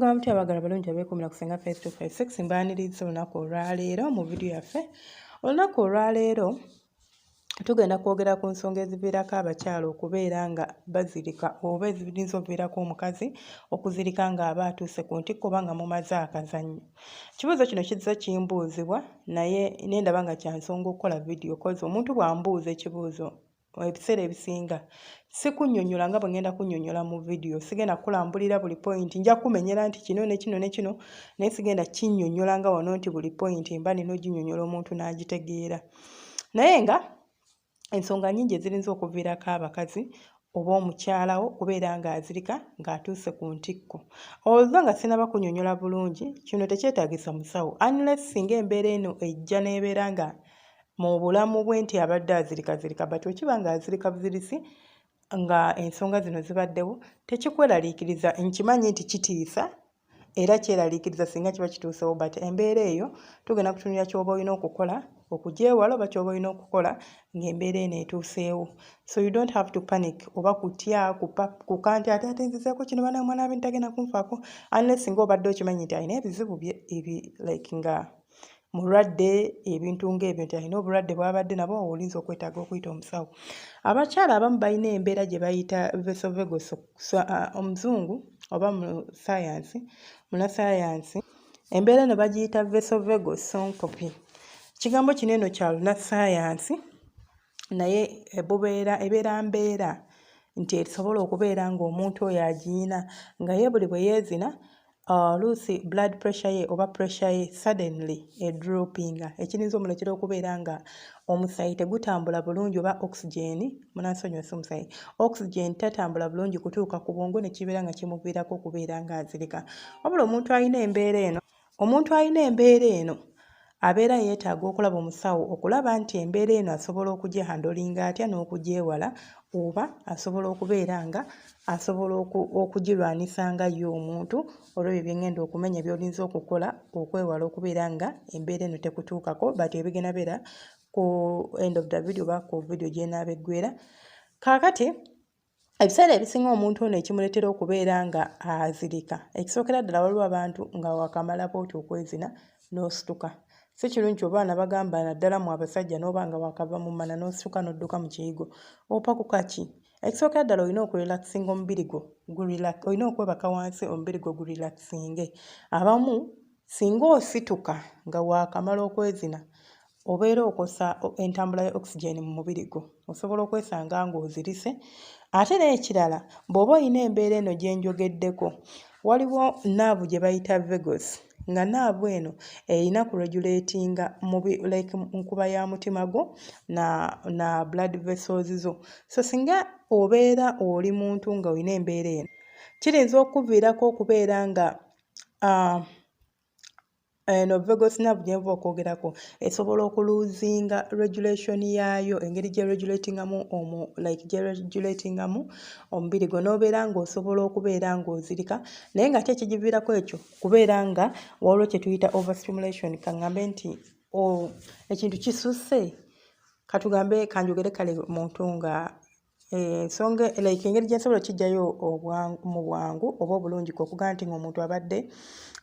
Mugamba muti abagala balungi abeekumira kusenga face to face 6 mbaaniriza olunaku olwaleero mu vidiyo yaffe. Olunaku olwaleero tugenda kwogera ku nsonga eziviirako abakyala okubeera nga bazirika oba eziyinza okuviirako omukazi okuzirika ng'aba atuuse ku ntikko oba nga mumaze akazannyo. Ekibuuzo kino kizza kimbuuzibwa naye nendaba nga kya nsonga okukola vidiyo kozi omuntu bw'ambuuza ekibuuzo ebiseera ebisinga sikunnyonnyola nga bwe ngenda kunnyonnyola mu vidiyo. Sigenda kukulambulira buli point nja kumenyera nti kino ne kino ne kino naye sigenda kinnyonnyola nga wano nti buli point mba nina oginnyonnyola omuntu n'agitegeera. Naye nga ensonga nnyingi ezirinza okuviirako abakazi oba omukyalawo kubeera ng'azirika ng'atuuse ku ntikko. Olwo nga sinaba kunnyonnyola bulungi kino tekyetaagisa musawo unless singa embeera eno ejja n'ebeera nga mu bulamu bwe nti abadde azirikazirika but okiba ng'azirika buzirisi nga ensonga zino zibaddewo tekikweraliikiriza. Nkimanyi nti kitiisa era kyeraliikiriza singa kiba kituusewo but embeera eyo tugenda kutunulira ky'oba olina okukola okugyewala oba ky'oba olina okukola ng'embeera eno etuuseewo. So you don't have to panic oba kutya kukanti ate nzizeeko kino bana omwana bintu tagenda kunfaako unless nga obadde okimanyi nti alina ebizibu bye like nga mulwadde ebintu ng'ebyo nti alina obulwadde bw'abadde nabo olinza okwetaaga okuyita omusawo. Abakyala abamu balina embeera gye bayita vasovagus omuzungu oba munnasayansi embeera eno bagiyita vasovagus syncope. Ekigambo kino eno kya lunnasayansi naye ebeera mbeera nti esobola okubeera ng'omuntu oyo agiyina nga ye buli bwe yeezina oluusi blood pressure ye oba pressure ye suddenly edroppinga ekirinza omuleetera okubeera nga omusayi tegutambula bulungi oba oxygen tatambula bulungi kutuuka ku bwongo ne kibeera nga kimuviirako okubeera ng'azirika. Wabula omuntu alina embeera eno abeera yeetaaga okulaba omusawo okulaba nti embeera eno asobola okugihandolinga atya n'okugyewala oba asobola okubeera nga asobola okugirwanisa nga ye omuntu olw'ebyo bye ngenda okumenya by'olinza okukola okwewala okubeera nga embeera eno tekutuukako but ebigenda beera ku end of the video oba ku vidiyo gy'enaaba eggwera. Kaakati ebiseera ebisinga omuntu ono ekimuleetera okubeera nga azirika ekisookera ddala waliwo abantu nga wakamala booti okwezina n'osituka. Si kirungi oba nabagamba naddala mu abasajja n'oba nga wakava mu mana n'osituka n'odduka mu kiyigo opa ku kaki. Ekisookera ddala olina okurelaxinga omubiri gwo olina okwebaka wansi omubiri gwo gurelaxinge. Abamu singa osituka nga wakamala okwezina obeera okosa entambula ya oxygen mu mubiri gwo osobola okwesanga ng'ozirise. Ate n'ekirala bw'oba olina embeera eno gye njogeddeko waliwo naavu gye bayita vagus nga naavu eno erina kuregulatinga nkuba ya mutima gwo na blood vessels zo. So singa obeera oli muntu nga olina embeera eno kirinza okuviirako okubeera nga eno vagus nerve gye nva okwogerako esobola okuluzinga regulation yaayo engeri gye regulatingamu omubiri gwo n'obeera ng'osobola okubeera ng'ozirika naye nga ate ekigiviirako ekyo kubeera nga waliwo kye tuyita overstimulation. Kaŋŋambe nti ekintu kisusse katugambe kanjogere kale muntu nga ensonga engeri gye nsobola okijjayo mu bwangu oba obulungi okugaa nti ng'omuntu abadde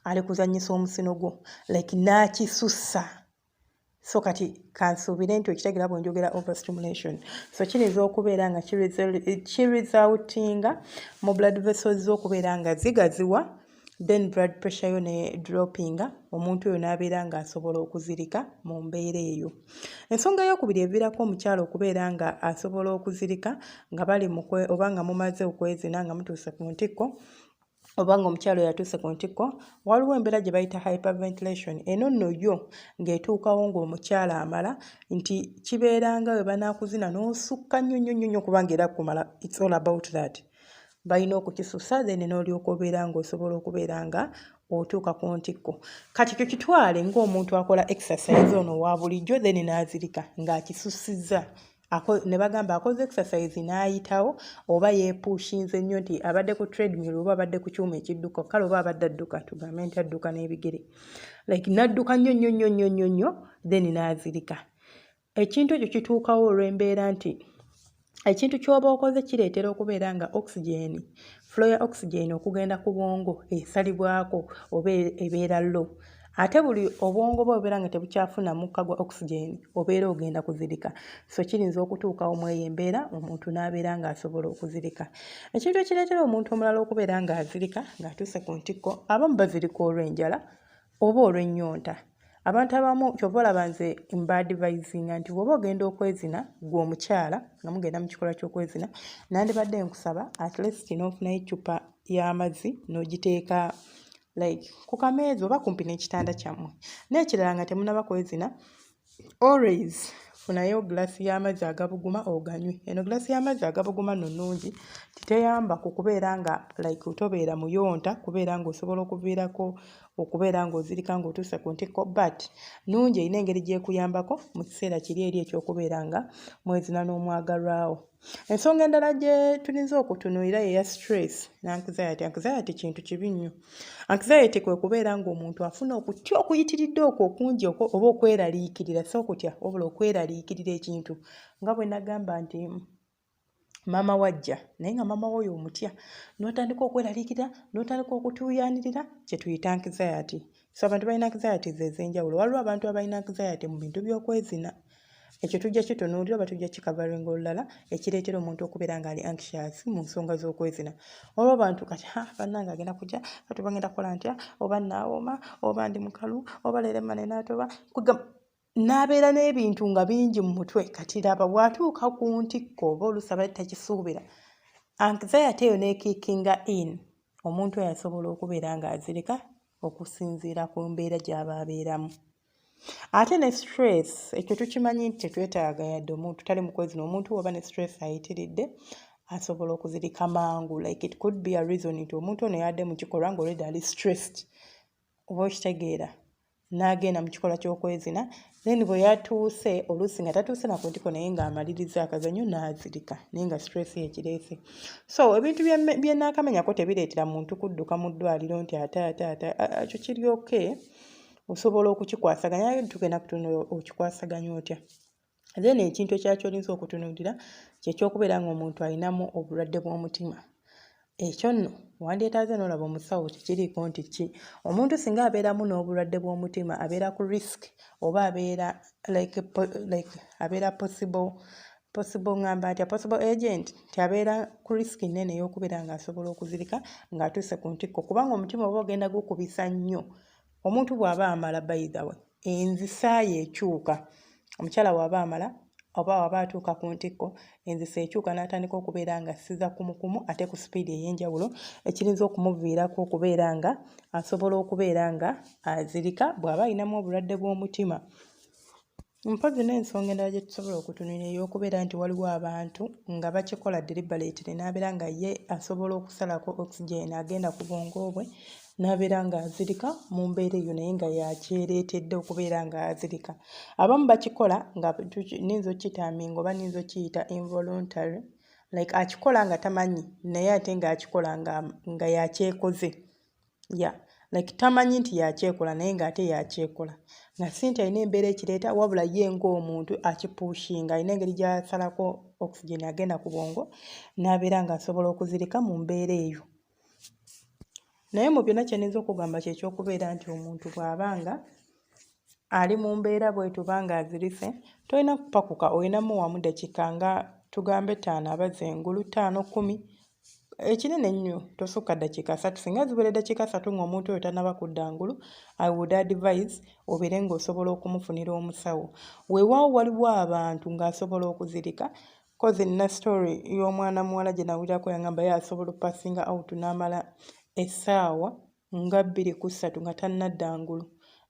ali kuzannyisa omusino gwo n'akisussa. So kati kansuubire nti okitegeera bwe njogera overstimulation. So kiyinza okubeera nga kirizawutinga mu blood vessels okubeera nga zigaziwa then blood pressure yo ne droppinga omuntu oyo n'abeera ng'asobola okuzirika mu mbeera eyo. Ensonga y'okubiri eviirako omukyala okubeera nga asobola okuzirika nga bali oba nga mumaze okwezina nga mutuuse ku ntikko oba ng'omukyala oyo atuuse ku ntikko waliwo embeera gye bayita hyperventilation. Eno nno yo ng'etuukawo ng'omukyala amala nti kibeera nga we banaakuzina n'osukka nnyo kubanga era kumala it's all about that. Balina okukisusa then n'olyoka obeera ng'osobola okubeera nga otuuka ku ntikko. Kati kyo kitwale ng'omuntu akola exercise ono wa bulijjo then n'azirika ng'akisussizza. Ne bagamba akoze exercise n'ayitawo oba yeepushinze nnyo nti abadde ku treadmill oba abadde ku kyuma ekidduka kale oba abadde adduka tugambe nti adduka n'ebigere n'adduka nnyo then n'azirika. Ekintu ekyo kituukawo olw'embeera nti ekintu ky'oba okoze kireetera okubeera nga oxygen flow ya oxygen okugenda ku bwongo esalibwako oba ebeera low. Ate buli obwongo bwe obeera nga tebukyafuna mukka gwa oxygen obeera ogenda kuzirika. So kirinza okutuukawo mu eyo embeera omuntu n'abeera ng'asobola okuzirika. Ekintu ekireetera omuntu omulala okubeera ng'azirika ng'atuuse ku ntikko, abamu bazirika olw'enjala oba olw'ennyonta. Abantu abamu kyova olaba nze mbadvisinga nti bw'oba ogenda okwezina gwe omukyala nga mugenda mu kikolwa ky'okwezina, nandibadde nkusaba at least n'ofunayo eccupa y'amazzi n'ogiteeka like ku kameeza oba kumpi n'ekitanda kyammwe. N'ekirala nga temunnaba kwezina, always funayo glaasi y'amazzi agabuguma oganywe. Eno glaasi y'amazzi agabuguma nno nnungi, titeyamba ku kubeera nga like tobeera muyonta, kubeera ng'osobola okuviirako okubeera ng'ozirika ng'otuuse ku ntikko, but nnungi erina engeri gy'ekuyambako mu kiseera kiri eri eky'okubeera nga mwezina n'omwagalwawo. Ensonga endala gye tulinza okutunuulira ye ya stress ne anxiety. Anxiety kintu kibi nnyo. Anxiety kwe kubeera ng'omuntu afuna okutya okuyitiridde okwo okungi oba okweraliikirira, so okutya wabula okweraliikirira ekintu. Nga bwe nagamba nti maama wajja naye nga maama woyo omutya n'otandika okweraliikirira n'otandika okutuuyanirira, kye tuyita anxiety. So abantu balina anxiety ez'enjawulo. Waliwo abantu abalina anxiety mu bintu by'okwezina. Ekyo tujja kitunuulira oba tujja kikavaringa olulala ekireetera omuntu okubeera ng'ali anxious mu nsonga z'okwezina. Olwo abantu kati bannange agenda kujja kati bagenda kukola ntya, oba nnaawoma, oba ndi mukalu, oba leero emma nenaatoba, n'abeera n'ebintu nga bingi mu mutwe. Kati laba bw'atuuka ku ntikko oba oluusi aba takisuubira, anxiety eyo n'ekickinga in, omuntu oyo asobola okubeera ng'azirika okusinziira ku mbeera gy'aba abeeramu. Ate ne stress, ekyo tukimanyi nti tetwetaaga yadde omuntu tali mu kwezina. Omuntu oba ne stress ayitiridde asobola okuzirika mangu. Like it could be a reason nti omuntu ono yadde mu kikolwa ng'olwedde ali stressed, oba okitegeera, n'agenda mu kikolwa ky'okwezina, then bwe yatuuse oluusi nga tatuuse na ku ntiko naye ng'amaliriza akazanyo n'azirika naye nga stress yekireese. So ebintu bye naakamanyako tebireetera muntu kudduka mu ddwaliro nti ate ekyo kiri okay. Osobola okukikwasaganya, tugenda kutunula okikwasaganya otya. Then ekintu ekyakyo olinza okutunuulira ky'ekyokubeera ng'omuntu alinamu obulwadde bw'omutima. Ekyo nno wandyetaaze n'olaba omusawo tekiriiko nti ki. Omuntu singa abeeramu n'obulwadde bw'omutima abeera ku risk oba abeera abeera possible agent, abeera ku risk nnene ey'okubeera ng'asobola okuzirika ng'atuuse ku ntikko, kubanga omutima oba ogenda gukubisa nnyo. Omuntu bw'aba amala by the way, enzisa yeekyuka. Omukyala bw'aba amala oba waba atuuka ku ntikko, enzisa ekyuka n'atandika okubeera nga assiza kumukumu ate ku sipiidi ey'enjawulo, ekirinza okumuviirako okubeera nga asobola okubeera nga azirika bw'aba alinamu obulwadde bw'omutima. Mpozzi n'ensonga endala gye tusobola okutunuulira ey'okubeera nti waliwo abantu nga bakikola deliberately n'abeera nga ye asobola okusalako oxygen agenda ku bwongo bwe n'abeera ng'azirika mu mbeera eyo naye nga yakyereetedde okubeera ng'azirika. Abamu bakikola nga ninza okukitaaminga oba ninza okkiyita involuntary, like akikola nga tamanyi naye ate ng'akikola nga yakyekoze. Like tamanyi nti yakyekola naye ng'ate yakyekola. Nga si nti alina embeera ekireeta wabula ye ng'omuntu akipushinga, alina engeri gy'asalako oxygen agenda ku bwongo n'abeera ng'asobola okuzirika mu mbeera eyo. Naye mu byonna kyenyiza okugamba kyekyokubeera nti omuntu bw'abanga ali mu mbeera bwetuba ng'azirise, tolina kupakuka, olinamu wamu dakika nga tugambe 5 abaze engulu 5-10, ekinene nnyo tosukka dakika 3. Singa ziwere dakika 3 ng'omuntu oyo tannaba kudda ngulu, I would advise obeere ng'osobola okumufunira omusawo. Weewaawo waliwo abantu ng'asobola okuzirika, kozi nina story y'omwana muwala gye nawulirako yangamba ye asobola passinga out n'amala essaawa nga 2-3 nga tannadda ngulu.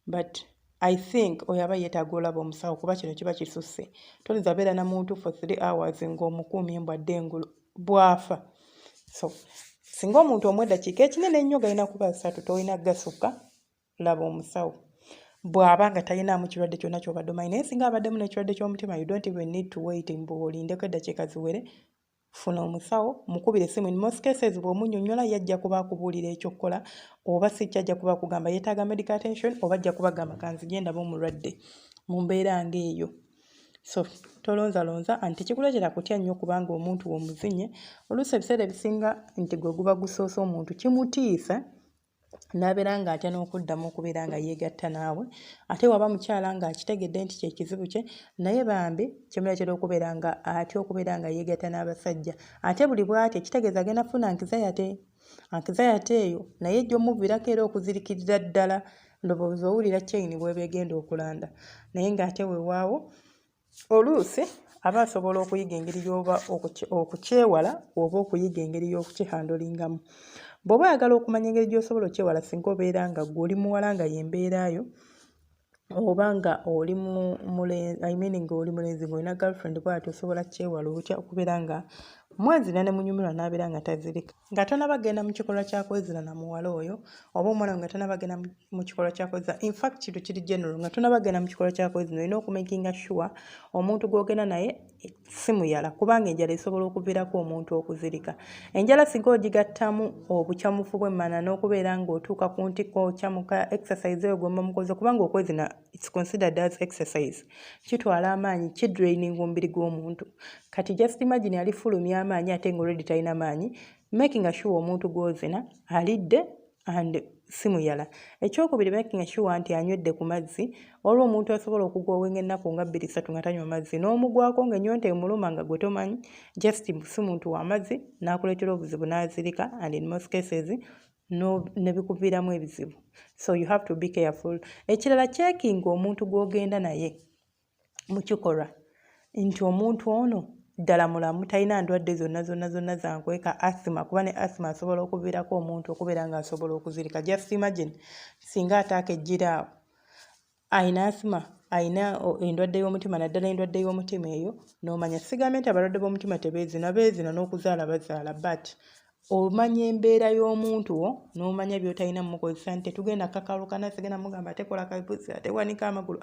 But I think oyo aba yeetaaga olaba omusawo kuba kino kiba kisusse. Toyinza beera na muntu for 3 hours ng'omukuumye embwadde engulu bwafa. So singa omuntu omwe eddakiika ekinene ennyo galina kuba 3, tolina gasukka, laba omusawo. Bw'aba nga talinaamu kirwadde kyonna ky'obadde omanyi, naye singa abaddemu n'ekirwadde ky'omutima, you don't even need to wait mbu olindeko eddakiika ziwere. Funa omusawo, mukubire essimu. In most cases bw'omunnyonnyola yajja kuba akubuulira ekyokkola, oba si kyajja kuba akugamba yeetaaga medical attention, oba ajja kubagamba kanzije ndaba omulwadde mu mbeera ng'eyo. so tolonzalonza anti tekikuleetera kutya nnyo kubanga omuntu omuzinye oluusi ebiseera ebisinga nti gwe guba gusoose omuntu kimutiisa n'abeera ng'atya n'okuddamu okubeera nga yeegatta naawe ate waba mukyala ng'akitegedde nti kyekizibu kye naye bambi kimuleetera okubeera nga atya okubeera nga yeegatta n'abasajja ate buli bw'atyo kitegeeza agenda funa ankizayate eyo naye ejja omuviirako era okuzirikirira ddala ndowooza owulira kyeyini bw'eba egenda okulanda naye ng'ate weewaawo oluusi aba asobola okuyiga engeri y'oba okukyewala oba okuyiga engeri y'okukihandolingamu bw'oba oyagala okumanya engeri gy'osobola okyewala singa obeera nga gwe oli muwala nga y'embeerayo oba nga oli ng'oli mulenzi ng'olina girlfriend bw'atyo osobola kyewala otya okubeera nga mwezina ne munyumirwa n'abeera nga tazirika nga tonabagenda mu kikolwa kya kwezina na muwala oyo oba omwana nga tonabagenda mu kikolwa kya kwezina in fact kintu kiri general nga tonabagenda mu kikolwa kya kwezina olina okumakinga sure omuntu gw'ogenda naye si muyala kubanga enjala esobola okuviirako omuntu okuzirika enjala singa ogigattamu obukyamufu bw'emmana n'okubeera ng'otuuka ku ntikko okyamuka exercise eyo gwe mukoze kubanga okwezina it's considered as exercise kitwala amaanyi kidraining omubiri gw'omuntu kati just imagine alifulumya amaanyi ate ng'olredi talina maanyi making sure omuntu gw'ozina alidde and simuyala ekyokubiri making sure nti anywedde ku mazzi olwo omuntu asobola okugwa owenga ennaku nga 2-3 nga tanywa mazzi n'omugwako ng'ennyonta emuluma nga gwe tomanyi just si muntu w'amazzi n'akuleetera obuzibu n'azirika and in most cases ne bikuviiramu ebizibu so you have to be careful ekirala checking omuntu gw'ogenda naye mu kikolwa nti omuntu ono ddala mulamu talina ndwadde zonna zankweka asthma kuba ne asthma asobola okuviirako omuntu okubeera ng'asobola okuzirika just imagine singa ataaka ejjiraawo ayina asthma ayina endwadde y'omutima naddala endwadde y'omutima eyo n'omanya sigambe nti abalwadde b'omutima beezina n'okuzaala bazaala but omanya embeera y'omuntu wo n'omanya by'otalina mukozesa nti tetugenda kakalukana sigenda mugamba atekola kabuzi atewanika amagulu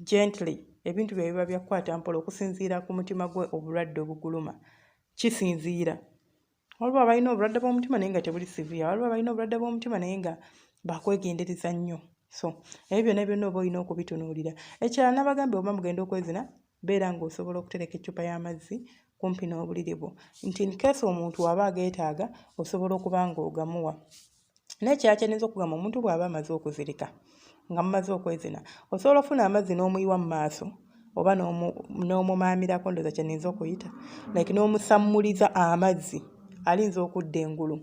gently ebintu bye biba byakukwata mpola okusinziira ku mutima gwe obulwadde obuguluma kisinziira waliwo abalina obulwadde bw'omutima naye nga tebuli severe waliwo abalina obulwadde bw'omutima naye nga bakwegendereza nnyo so ebyo byonna oba olina okubitunuulira ekirala nabagambe oba mugenda okwezina beera ng'osobola okutereka eccupa y'amazzi kumpi n'obuliri bwo nti in case omuntu waba ageetaaga osobola okuba ng'ogamuwa n'ekyakyeneza okugamba omuntu bw'aba amaze okuzirika nga mumaze okwezina osobola ofuna amazzi n'omuyiwa mu maaso oba n'omumaamirako ndoza kyeninza okuyita like n'omusammuliza amazzi alinza okudda engulu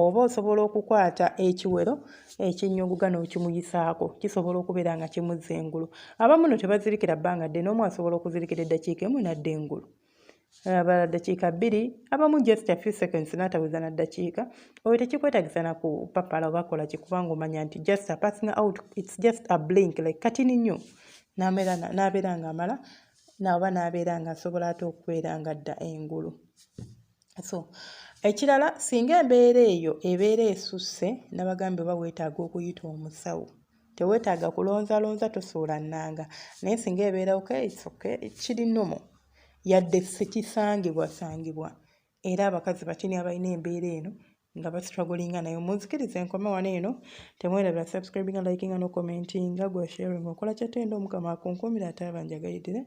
oba osobola okukwata ekiwero ekinnyoguga n'okimuyisaako kisobola okubeera nga kimuzza engulu abamu no tebazirikira bbanga ddene omu asobola okuzirikira eddakiika emu n'adda engulu abala dakiika 2 abamu just a few seconds n'atabuza na dakiika oyo tekikwetagisa na kupapala oba kola kikubanga omanya nti just a passing out it's just a blink like katini nnyo n'abeera ng'amala oba n'abeera ng'asobola ate okubeera nga adda engulu so ekirala singa embeera eyo ebeera esusse nabagambe oba weetaaga okuyita omusawo teweetaaga kulonzalonza tosuula nnanga naye singa ebeera kiri nnomo yadde sekisangibwa era abakazi batini abalina embeera eno nga bastrugglinga nayo munzikirize enkome wano eno temwerabira subscribing liking no commenting gwa sharing okola kyatenda omukama akunkumira ate abanjagayidire